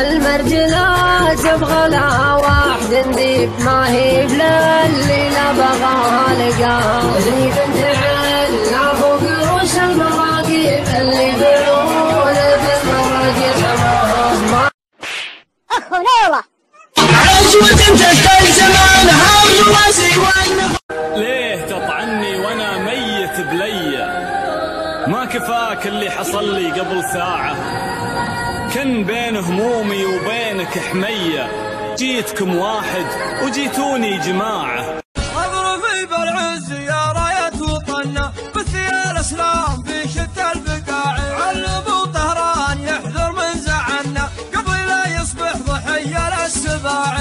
المرجلات تبغى لها واحد نذيب، ما هي بللي لا بغاها لقاها، اللي بنت لا فوق رؤوس المراقيب، اللي بيعون بالمراقيب سماها. اخو لا والله عشوة تكل زمانها الرواسي ليه تطعني وانا ميت بلية؟ ما كفاك اللي حصل لي قبل ساعة، كن بين همومي وبينك حمية، جيتكم واحد وجيتوني جماعة. اضرب في بالعز يا راية وطننا، بثيال الاسلام في شتى البقاع، علبوا طهران يحذر من زعلنا، قبل لا يصبح ضحية للسباع.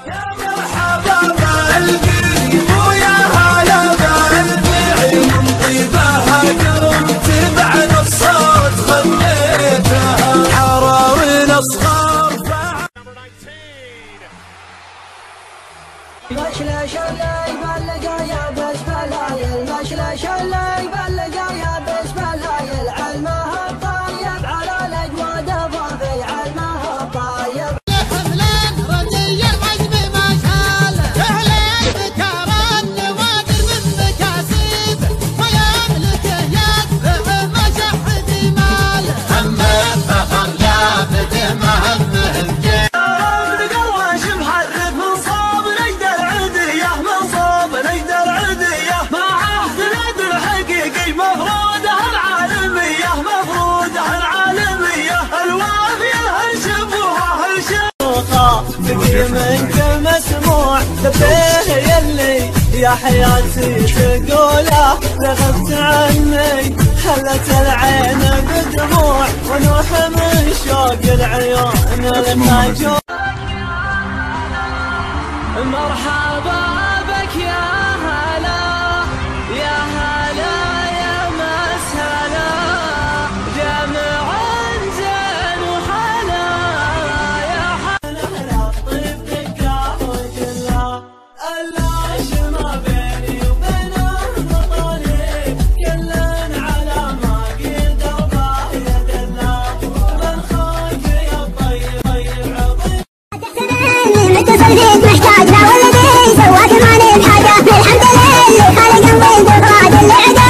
يا مرحبا بالقريب ويا هلا بالبعيد، من طيبها قرب تبعنا الصوت خليتها، حراوين اصغار مشلش اللي يبلغ يا بس بلايل، مشلش اللي يبلغ يا بس بلايل، علمها الطيب على الاجواد ضافي، علمها الطيب. حفلان ردي العزم ما شال، اعلن بكار النوادر من مكاسب، ويملك يده ما شحد مال، هم الفخر جابته ما همه الجيل. بقي منك مسموع دبيه يلي يا حياتي تقوله، لغبت عني خلت العين بدموع، ونوح من شوق العيون الماجون. مرحبا بك يا هلا يا هلا يا مسهلا، جمع زين وحلا يا حلا، طيب دقة وجلا، العيش ما بيني وبينه مطالب، كلن على ما قيل دربه يدله، من خلق يا الطيب طيب عظيم. متصل بيك محتاج لا ولدي سواك ماني بحاجة، الحمد لله خالق انضيف افراد اللي عقب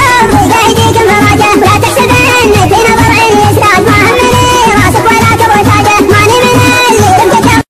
قايديكم فراجة، لا تحسب انك في نظر عيني استاذ، ما همني راسك ولا كبر تاجه، ماني من اللي رمتك.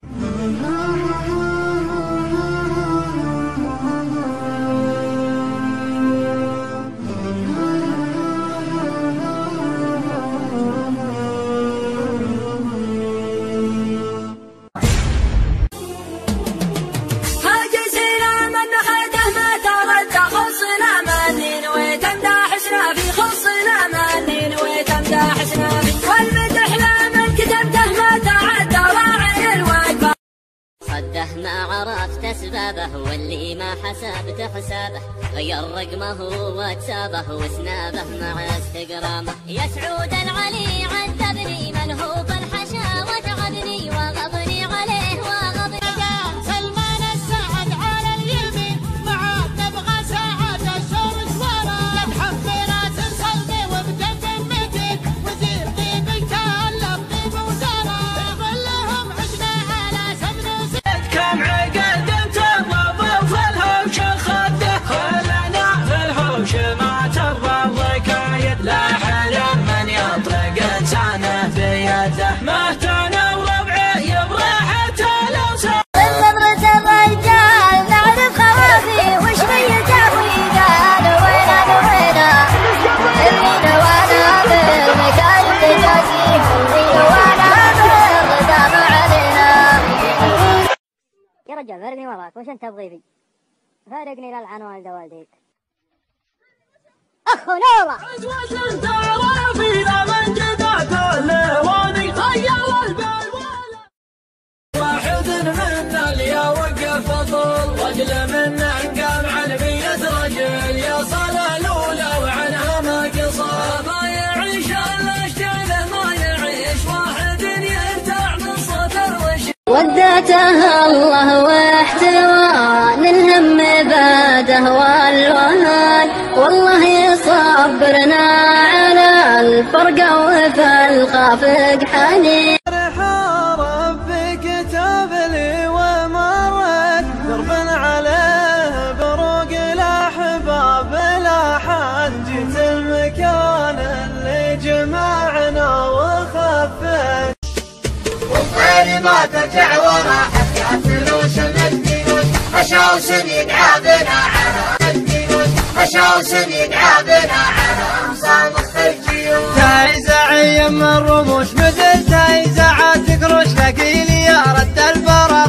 صده ما عرفت اسبابه، واللي ما حسبت حسابه، غير رقمه واتسابه وسنابه مع انستغرامه. يا سعود العلي عذبني منهوب الحشا وتعبني، وغضني عليه وغضني. سلمان السعد على اليمين، معاه نبغى ساعة الشمس ورا، محفلات صلبي وبدم متين، وزير طيب كلف طيب وزرا، ظلهم عشنا على سمن كم عقد تضرب في الهوش خده، خلنا في الهوش ما ترضى الضكايد، لا حلم من يطلق لسانه بيده، مهتنا وربعه يبغى حتى لو صار. من نظرة الرجال نعرف خوافي، وش بيته ويقال وينا وينا، اللي نوانا بالمكان تجازيه، اللي نوانا بالرضا علينا. يا رجال فارقني وراك، وش انت تبغي بي؟ فارقني للعن والده والديك. اخو لا والله عزوة تعرفينا من جدات الليواني، خيال البال واحد منا اللي وقف طول، رجل منا قام عن 100 رجل، يا صلاة الأولى وعنها ما قصر، ما يعيش ودته الله واحتوان الهم باده والوهن، والله يصبرنا على الفرقة وفي الخافق حنين. ربي كتب لي ومرت درب عليه بروق الأحباب لا جيت المكان اللي جمعنا وخفت. والطير ما ترجع وراحت يا فلوس الديوش، هشاوس يدعى بنا على الديوش، هشاوس يدعى بنا على مصامخ الجيوش. تايزة عيم الرموش مثل تايزة عاد تكرش، لقيلي يا رد البرا.